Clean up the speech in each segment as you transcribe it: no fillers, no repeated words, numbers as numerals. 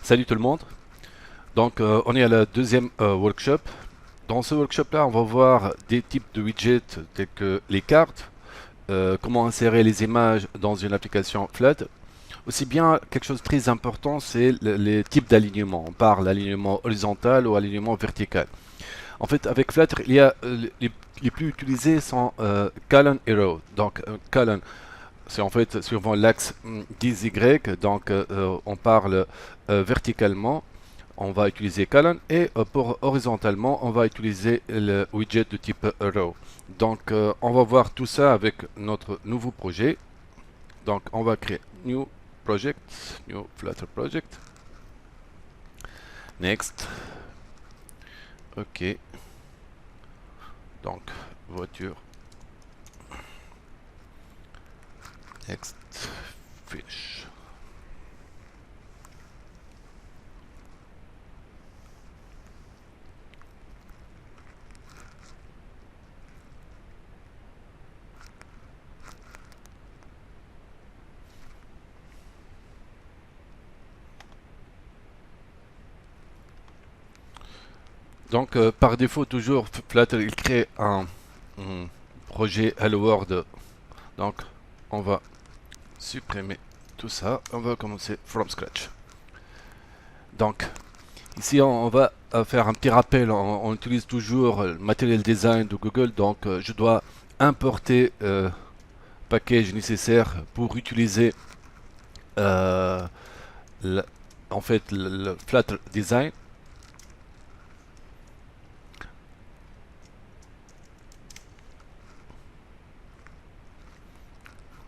Salut tout le monde. Donc on est à la deuxième workshop. Dans ce workshop-là, on va voir des types de widgets tels que les cartes, comment insérer les images dans une application Flutter. Aussi bien, quelque chose de très important, c'est les types d'alignement. On parle d'alignement horizontal ou alignement vertical. En fait, avec Flutter, il y a les plus utilisés sont column et row. Donc column, c'est en fait suivant l'axe XY. Donc on parle verticalement. On va utiliser column et pour horizontalement, on va utiliser le widget de type row. Donc, on va voir tout ça avec notre nouveau projet. Donc, on va créer new project, new Flutter project. Next. OK. Donc, voiture. Next. Finish. Donc, par défaut, toujours, Flutter, il crée un projet Hello World. Donc, on va supprimer tout ça. On va commencer from scratch. Donc, ici, on va faire un petit rappel. On utilise toujours le Material Design de Google. Donc, je dois importer le package nécessaire pour utiliser euh, le- en fait le Flutter Design.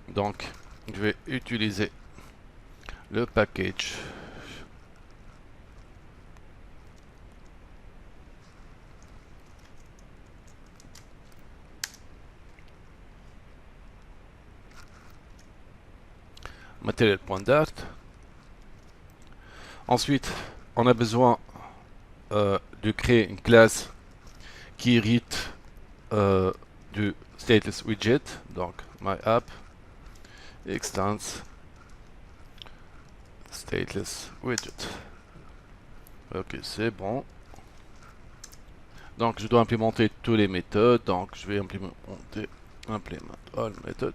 Donc, je vais utiliser le package Material.dart. Ensuite, on a besoin de créer une classe qui hérite du stateless widget. Donc, my app extends stateless widget. Ok, c'est bon. Donc, je dois implémenter toutes les méthodes. Donc, je vais implémenter implement all methods.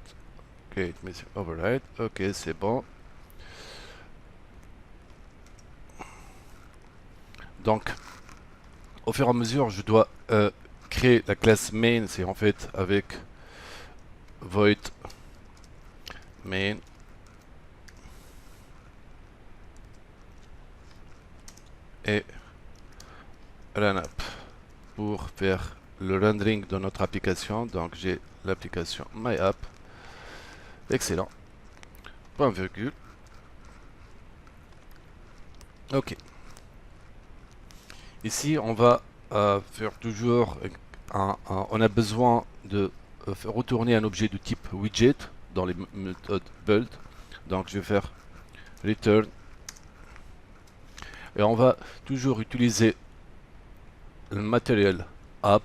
Create message override. Ok, c'est bon. Donc, au fur et à mesure, je dois créer la classe main. C'est en fait avec void main et run up pour faire le rendering de notre application. Donc, j'ai l'application my app. Excellent. Point virgule. Ok. Ici, on va faire toujours on a besoin de retourner un objet de type widget dans les méthodes build. Donc, je vais faire return et on va toujours utiliser le material app.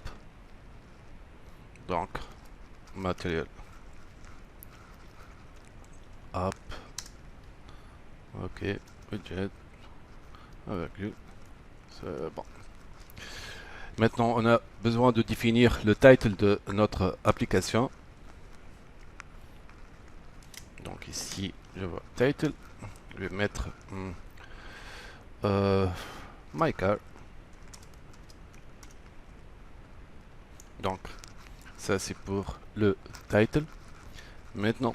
Donc, material app. Ok, widget avec lui. C'est bon. Maintenant, on a besoin de définir le title de notre application. Donc ici, je vois title. Je vais mettre my car. Donc, ça c'est pour le title. Maintenant,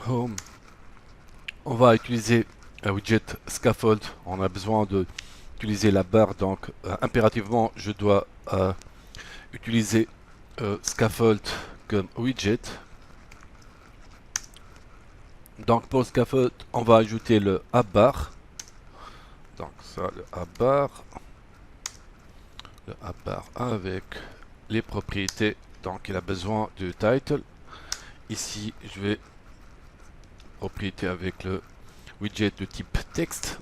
home. On va utiliser un widget scaffold. On a besoin de utiliser la barre. Donc, impérativement, je dois utiliser scaffold comme widget. Donc, pour scaffold, on va ajouter le app bar. Donc, ça, le app bar. Le app bar avec les propriétés. Donc, il a besoin du title. Ici, je vais propriété avec le widget de type texte.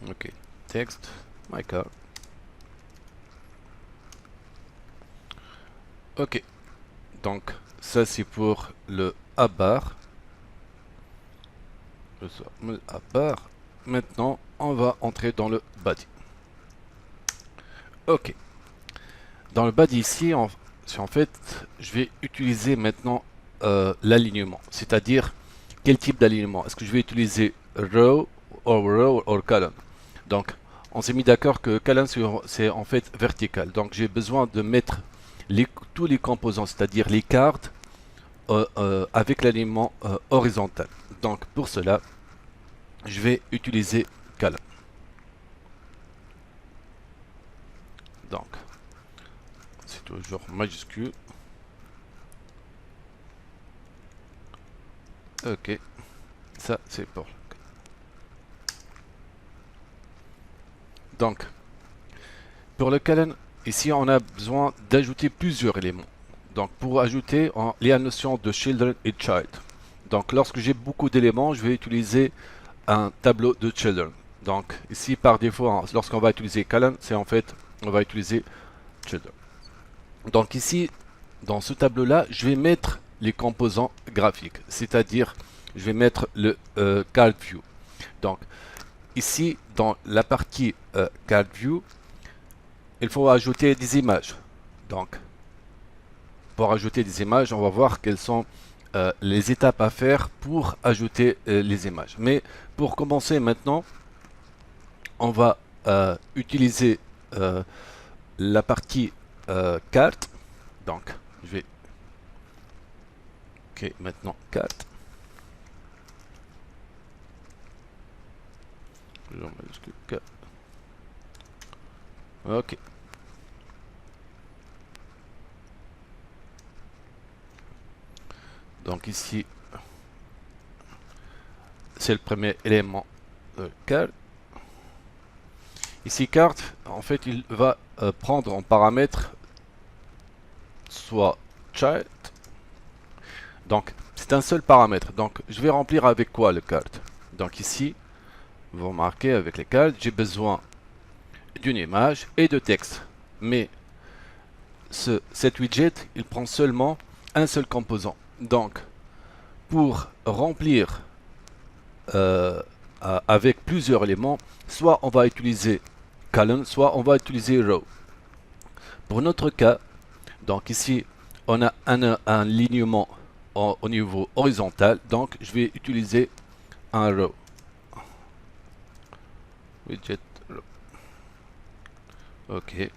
Ok, texte, my car. Ok, donc ça c'est pour le app bar. Je sors à part. Maintenant, on va entrer dans le body. Ok. Dans le body ici, en fait, je vais utiliser maintenant l'alignement. C'est-à-dire, quel type d'alignement? Est-ce que je vais utiliser row ou column? Donc, on s'est mis d'accord que column, c'est en fait vertical. Donc, j'ai besoin de mettre tous les composants, c'est-à-dire les cartes, avec l'alignement horizontal. Donc, pour cela, je vais utiliser column. Donc, c'est toujours majuscule. Ok, ça c'est pour. Donc, pour le column, ici on a besoin d'ajouter plusieurs éléments. Donc, pour ajouter, il y a la notion de children et child. Donc, lorsque j'ai beaucoup d'éléments, je vais utiliser un tableau de children. Donc, ici par défaut, lorsqu'on va utiliser column, c'est en fait, on va utiliser children. Donc ici, dans ce tableau-là, je vais mettre les composants graphiques, c'est-à-dire je vais mettre le card view. Donc ici, dans la partie card view, il faut ajouter des images. Donc pour ajouter des images, on va voir quelles sont les étapes à faire pour ajouter les images. Mais pour commencer maintenant, on va utiliser la partie carte. Donc je vais ok, maintenant carte. Ok. Donc ici, c'est le premier élément de carte. Ici, carte, en fait, il va prendre en paramètre soit child. Donc, c'est un seul paramètre. Donc, je vais remplir avec quoi le carte? Donc ici, vous remarquez avec les cartes, j'ai besoin d'une image et de texte. Mais cet widget, il prend seulement un seul composant. Donc, pour remplir avec plusieurs éléments, soit on va utiliser column, soit on va utiliser row. Pour notre cas, donc ici, on a un alignement au niveau horizontal, donc je vais utiliser un row. Widget row. Ok.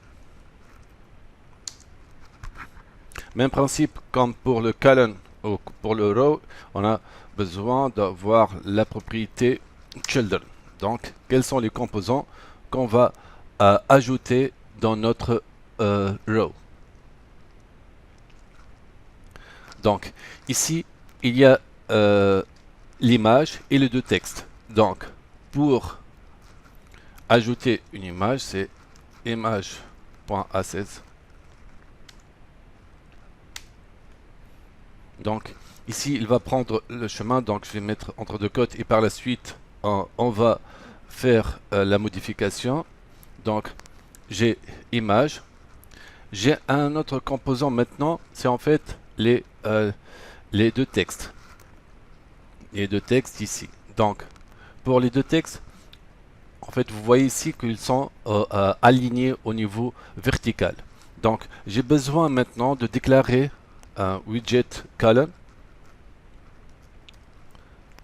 Même principe comme pour le column ou pour le row, on a besoin d'avoir la propriété children. Donc, quels sont les composants qu'on va ajouter dans notre row? Donc, ici, il y a l'image et les deux textes. Donc, pour ajouter une image, c'est image.assets. Donc, ici, il va prendre le chemin. Donc, je vais mettre entre deux côtes et par la suite, on va faire la modification. Donc, j'ai image. J'ai un autre composant maintenant, c'est en fait les deux textes. Les deux textes ici. Donc, pour les deux textes, en fait, vous voyez ici qu'ils sont alignés au niveau vertical. Donc, j'ai besoin maintenant de déclarer un widget column.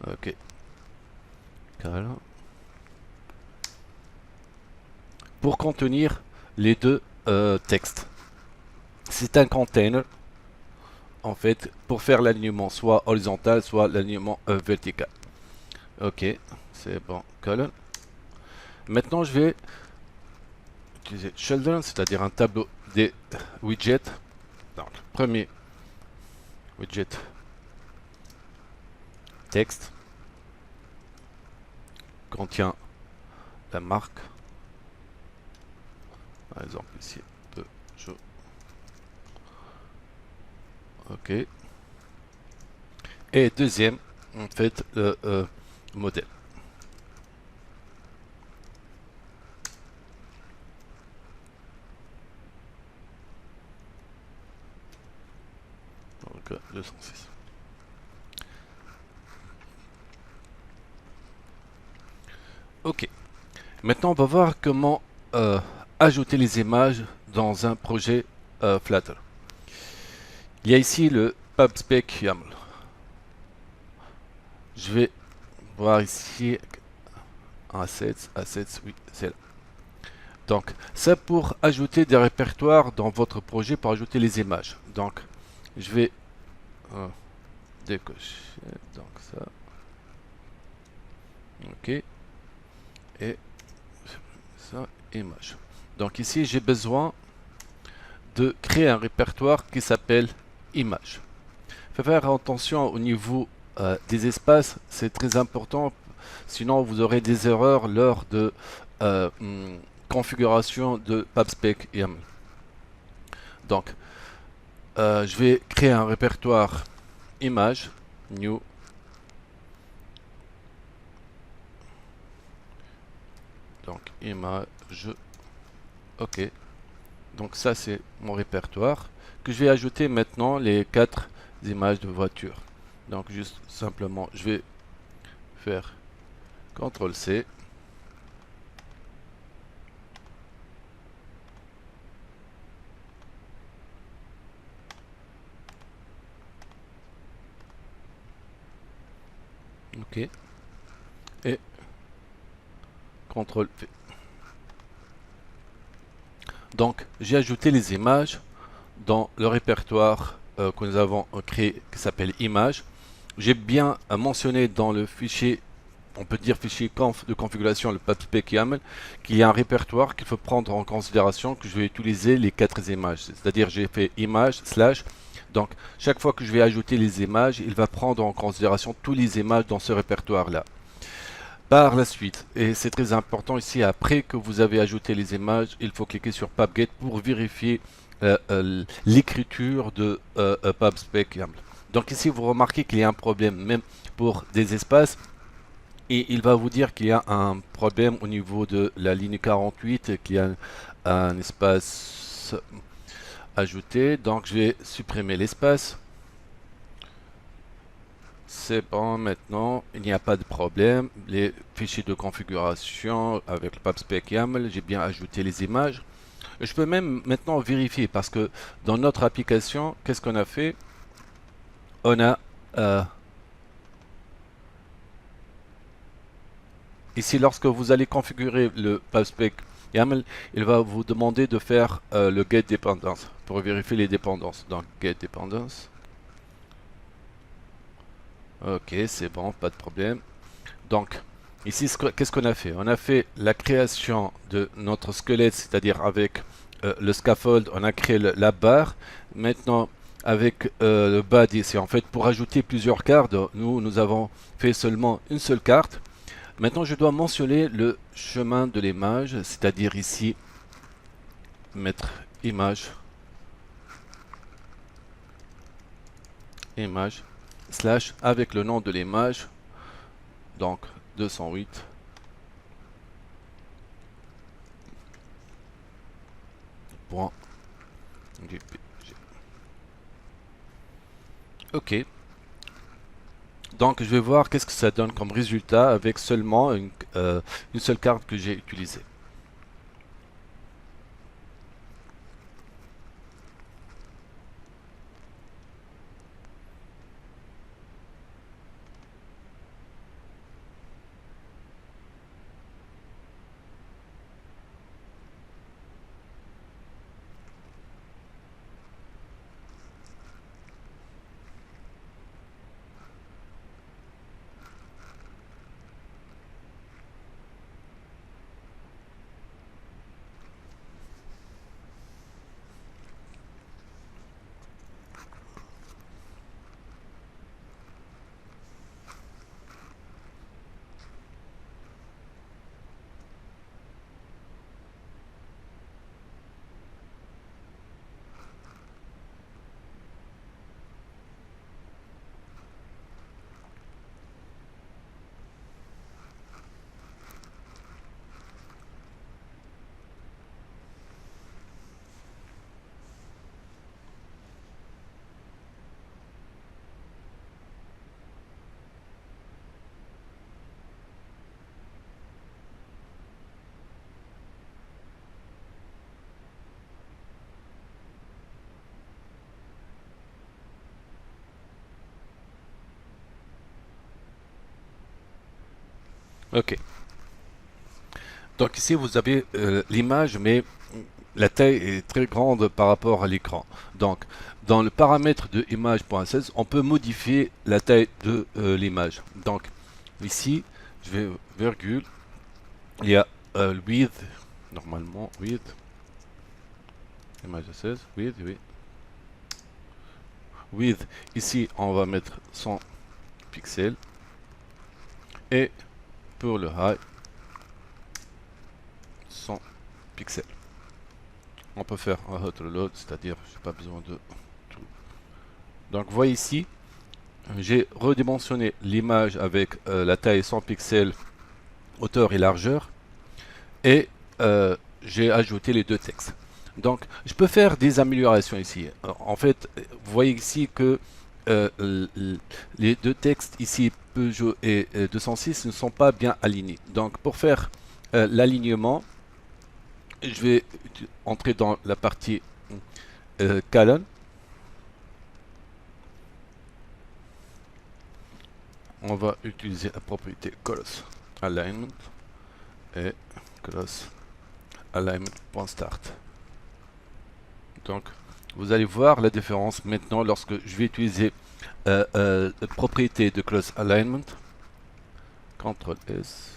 Ok. Column. Pour contenir les deux textes. C'est un container, en fait, pour faire l'alignement soit horizontal, soit l'alignement vertical. Ok, c'est bon. Column. Maintenant, je vais utiliser children, c'est-à-dire un tableau des widgets. Donc, premier widget texte contient la marque, par exemple ici, de jeu. Ok. Et deuxième, en fait, le modèle. Donc, 206. Ok. Maintenant, on va voir comment ajouter les images dans un projet Flutter. Il y a ici le PubSpec YAML. Je vais voir ici Assets, oui, c'est là. Donc, c'est pour ajouter des répertoires dans votre projet pour ajouter les images. Donc, je vais décocher donc ça. Ok. Et ça, image. Donc ici, j'ai besoin de créer un répertoire qui s'appelle image. Il faut faire attention au niveau des espaces, c'est très important, sinon vous aurez des erreurs lors de configuration de PubSpec YAML. Donc, je vais créer un répertoire image, new, donc image, ok. Donc ça c'est mon répertoire que je vais ajouter maintenant les 4 images de voiture. Donc juste simplement je vais faire CTRL C. Ok. Et CTRL V. Donc j'ai ajouté les images dans le répertoire que nous avons créé qui s'appelle image. J'ai bien mentionné dans le fichier, on peut dire fichier conf de configuration, le PubSpec YAML, qu'il y a un répertoire qu'il faut prendre en considération, que je vais utiliser les 4 images. C'est-à-dire j'ai fait image slash. Donc chaque fois que je vais ajouter les images, il va prendre en considération toutes les images dans ce répertoire-là. Par la suite, et c'est très important ici, après que vous avez ajouté les images, il faut cliquer sur PubGet pour vérifier l'écriture de PubSpec YAML. Donc ici, vous remarquez qu'il y a un problème même pour des espaces. Et il va vous dire qu'il y a un problème au niveau de la ligne 48, qu'il y a un espace ajouté. Donc je vais supprimer l'espace. C'est bon, maintenant, il n'y a pas de problème. Les fichiers de configuration avec le PubSpec YAML, j'ai bien ajouté les images. Je peux même maintenant vérifier parce que dans notre application, qu'est-ce qu'on a fait? On a ici, lorsque vous allez configurer le PubSpec YAML, il va vous demander de faire le get dépendance pour vérifier les dépendances. Donc, get dépendance. Ok, c'est bon, pas de problème. Donc, ici, qu'est-ce qu'on a fait? On a fait la création de notre squelette, c'est-à-dire avec le scaffold, on a créé la barre. Maintenant, avec le body, c'est en fait pour ajouter plusieurs cartes. Nous avons fait seulement une seule carte. Maintenant, je dois mentionner le chemin de l'image, c'est-à-dire ici, mettre image, image, slash, avec le nom de l'image, donc 208. Point. Ok. Donc, je vais voir qu'est-ce que ça donne comme résultat avec seulement une seule carte que j'ai utilisée. Ok. Donc ici vous avez l'image, mais la taille est très grande par rapport à l'écran. Donc dans le paramètre de image.16, on peut modifier la taille de l'image. Donc ici, je vais virgule, il y a le width, normalement width, image 16, width, oui. Width, ici on va mettre 100 pixels. Et pour le high, 100 pixels. On peut faire un hot reload, c'est-à-dire j'ai pas besoin de tout. Donc vous voyez ici, j'ai redimensionné l'image avec la taille 100 pixels, hauteur et largeur, et j'ai ajouté les deux textes. Donc je peux faire des améliorations ici. En fait, vous voyez ici que les deux textes ici, Peugeot et 206, ne sont pas bien alignés. Donc pour faire l'alignement, je vais entrer dans la partie column. On va utiliser la propriété cross alignment et cross alignment.start. Donc vous allez voir la différence maintenant lorsque je vais utiliser la propriété de cross alignment. CTRL S.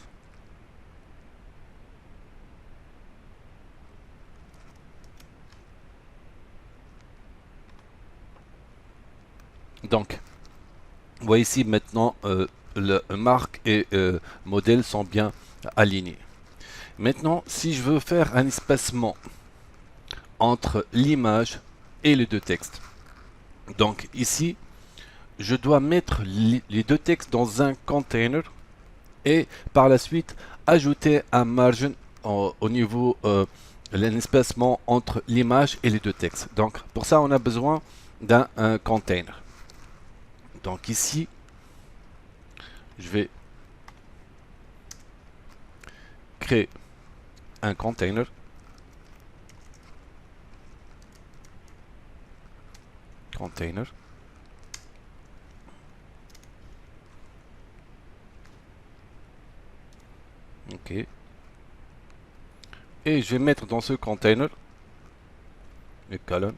Donc vous voyez ici maintenant le marque et modèle sont bien alignés. Maintenant, si je veux faire un espacement entre l'image et les deux textes, donc ici, je dois mettre les deux textes dans un container et par la suite ajouter un margin au niveau l'espacement entre l'image et les deux textes. Donc pour ça, on a besoin d'un container. Donc ici, je vais créer un container. Ok. Et je vais mettre dans ce container les colonnes.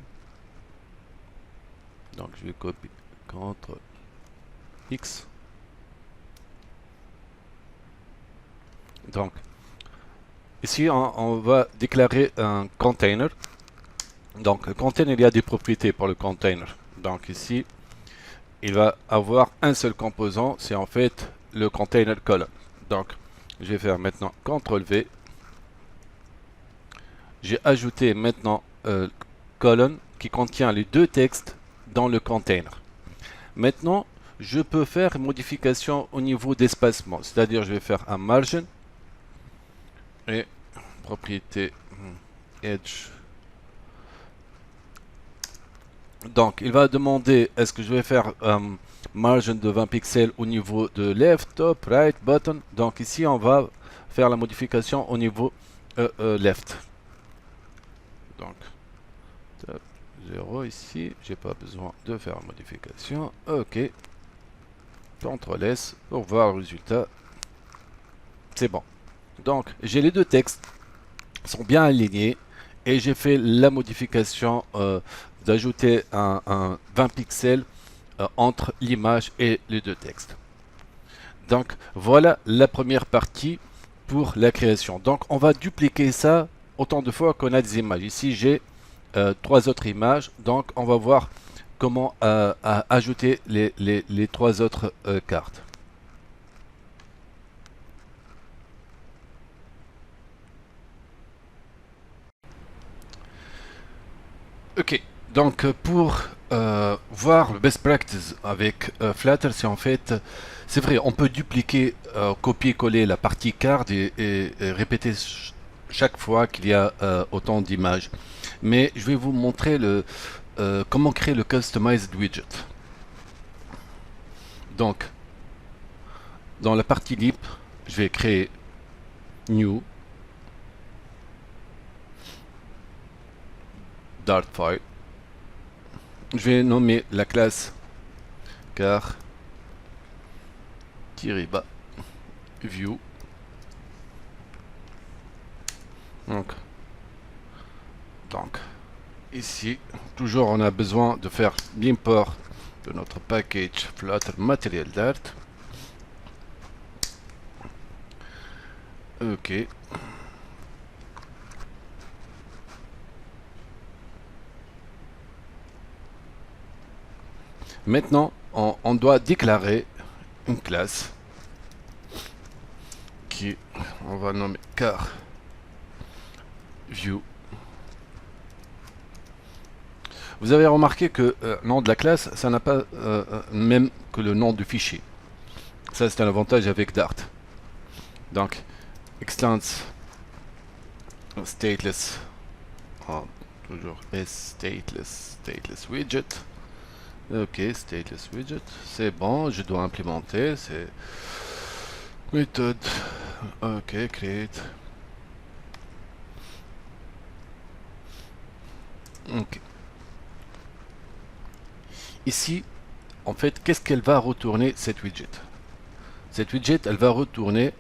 Donc je vais copier CTRL X. Donc ici on va déclarer un container. Donc le container, il y a des propriétés pour le container. Donc ici il va avoir un seul composant, c'est en fait le container colonne. Donc je vais faire maintenant CTRL V. J'ai ajouté maintenant colonne qui contient les deux textes dans le container. Maintenant, je peux faire une modification au niveau d'espacement, c'est-à-dire je vais faire un margin et propriété edge. Donc, il va demander est-ce que je vais faire un margin de 20 pixels au niveau de left, top, right, bottom. Donc ici, on va faire la modification au niveau left. Donc, top 0 ici, j'ai pas besoin de faire une modification. Ok. CTRL S pour voir le résultat. C'est bon. Donc, j'ai les deux textes sont bien alignés et j'ai fait la modification d'ajouter un 20 pixels entre l'image et les deux textes. Donc, voilà la première partie pour la création. Donc, on va dupliquer ça autant de fois qu'on a des images. Ici, j'ai trois autres images. Donc, on va voir comment ajouter les trois autres cartes. Ok, donc pour voir le best practice avec Flutter, c'est en fait, c'est vrai, on peut dupliquer, copier-coller la partie card et répéter chaque fois qu'il y a autant d'images. Mais je vais vous montrer comment créer le customized widget. Donc, dans la partie libre, je vais créer new dart file. Je vais nommer la classe car -bas view Donc, donc ici, toujours on a besoin de faire l'import de notre package Flutter Material Dart. Ok. Maintenant, on doit déclarer une classe qui, on va nommer car view. Vous avez remarqué que le nom de la classe, ça n'a pas même que le nom du fichier. Ça, c'est un avantage avec Dart. Donc, extends stateless, toujours stateless widget. Ok, stateless widget, c'est bon, je dois implémenter, c'est méthode, ok, create. Ok. Ici, en fait, qu'est-ce qu'elle va retourner cette widget? Cette widget, elle va retourner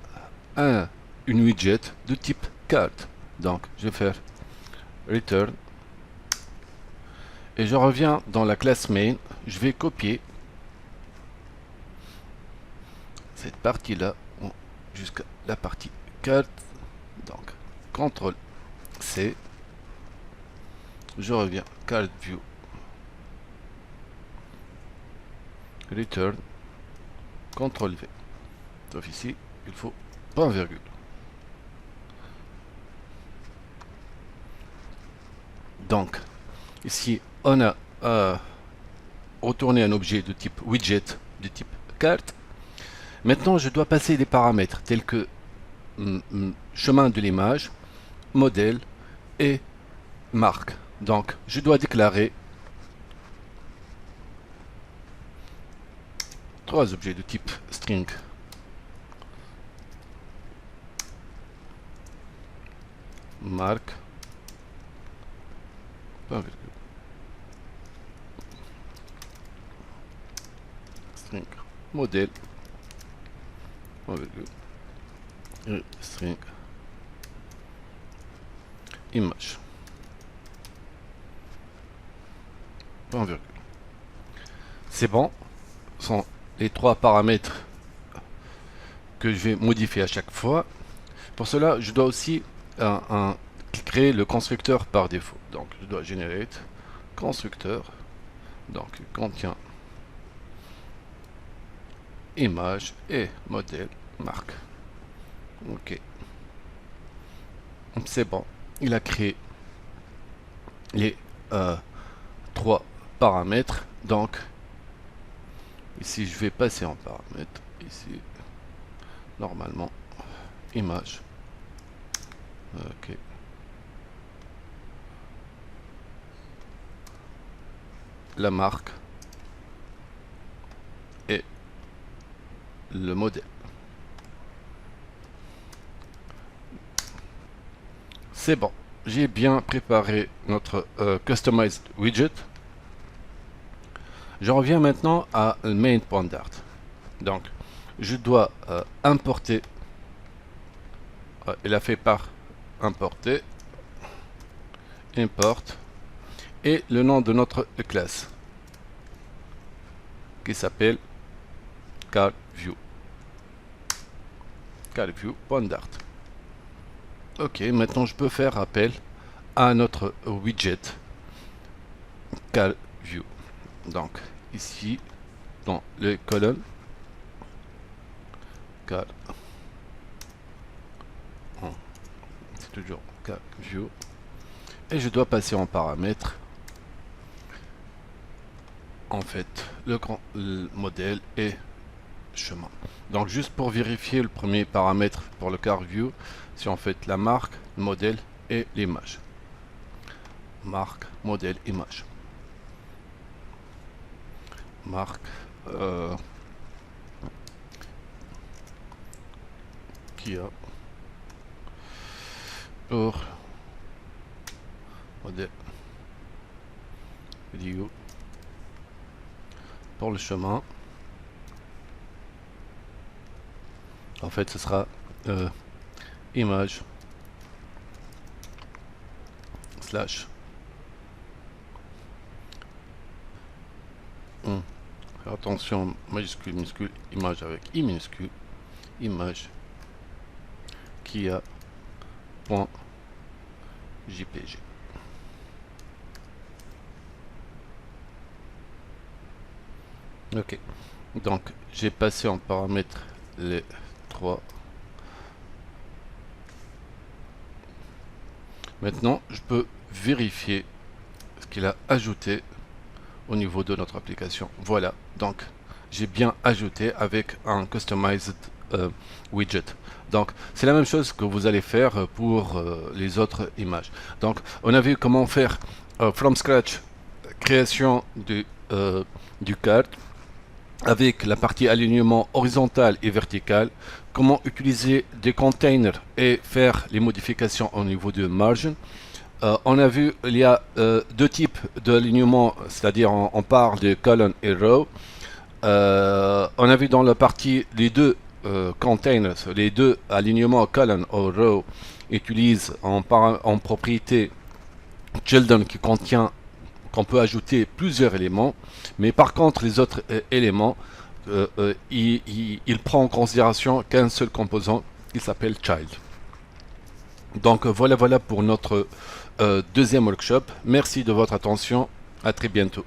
une widget de type carte. Donc, je vais faire return et je reviens dans la classe main. Je vais copier cette partie-là jusqu'à la partie carte. Donc, CTRL C. Je reviens card view return CTRL V. Sauf ici, il faut point virgule. Donc, ici, on a retourné un objet de type widget, de type carte. Maintenant, je dois passer des paramètres tels que chemin de l'image, modèle et marque. Donc, je dois déclarer 3 objets de type string. Marque. String. Modèle. Et string. Image. Point virgule. C'est bon. Ce sont les 3 paramètres que je vais modifier à chaque fois. Pour cela, je dois aussi créer le constructeur par défaut. Donc, je dois generate constructeur. Donc, il contient image et modèle marque. Ok. C'est bon. Il a créé les 3 paramètres. Donc, ici, je vais passer en paramètres. Ici, normalement, image. Ok. La marque et le modèle. C'est bon. J'ai bien préparé notre customized widget. Je reviens maintenant à main.dart. Donc, je dois importer. Il a fait par importer, import, et le nom de notre classe qui s'appelle CardView. CardView.dart. Ok, maintenant je peux faire appel à notre widget CardView. Donc ici dans les colonnes Card, c'est toujours CardView, et je dois passer en paramètre en fait le modèle et chemin. Donc juste pour vérifier le premier paramètre pour le CardView, si on fait la marque, le modèle et l'image. Marque, modèle, image. Marque qui a pour modèle vidéo pour le chemin. En fait, ce sera image slash. Attention, majuscule, minuscule, image avec i minuscule, image qui a point jpg. Ok, donc j'ai passé en paramètre les trois. Maintenant, je peux vérifier ce qu'il a ajouté au niveau de notre application. Voilà, donc j'ai bien ajouté avec un customized widget. Donc c'est la même chose que vous allez faire pour les autres images. Donc on a vu comment faire from scratch création du carte avec la partie alignement horizontal et vertical, comment utiliser des containers et faire les modifications au niveau de margin. On a vu il y a deux types d'alignement, c'est-à-dire on parle de colonne et row. On a vu dans la partie les deux containers, les deux alignements colonne ou row utilisent en propriété children qui contient qu'on peut ajouter plusieurs éléments, mais par contre les autres éléments il prend en considération qu'un seul composant qui s'appelle child. Donc voilà pour notre deuxième workshop. Merci de votre attention, à très bientôt.